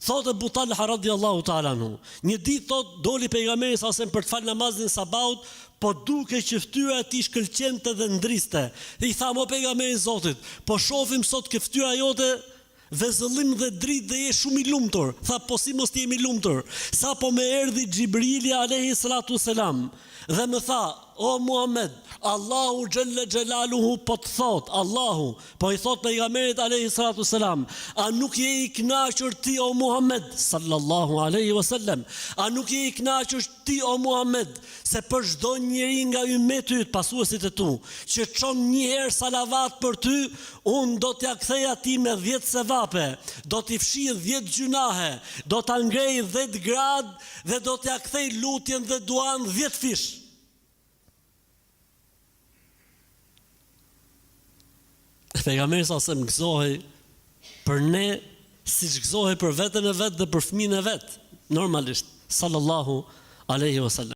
Thotë Abu Talha radiallahu ta'ala anhu, një ditë thot doli pejgamberi sa për të fal namazin sabaut, po duke që fytyra e tij shkëlqente dhe ndriste. Dhe I tha, mo pejgamberi i Zotit, po shohim sot që fytyra jote vezëllim dhe dritë dhe je shumë I lumtur. Tha, po si mos t'jemi lumtur? Sa po me erdhi Xhibrili alayhi salatu selam dhe më tha, o Muhammed, Allahu xhelle xhelaluhu po të thot, Allahu, po I thot pejgamberit alayhi salatu selam, a nuk je I kënaqur ti o Muhammed sallallahu alaihi wasallam? A nuk je I kënaqur ti o Muhammed se për çdo njeri nga ymeti yt, pasuesit e tu, që çon një herë salavat për ty, unë do t'ja kthej atij me 10 sevape, do t'i fshij 10 gjunahe, do ta ngrej 10 grad dhe do t'ja kthej lutjen dhe duan 10 fish. Pejgamberi sa se më gëzohej për ne, siç gëzohej për veten e vet dhe për fëmijën e vet, normalisht, sallallahu alaihi wasallam.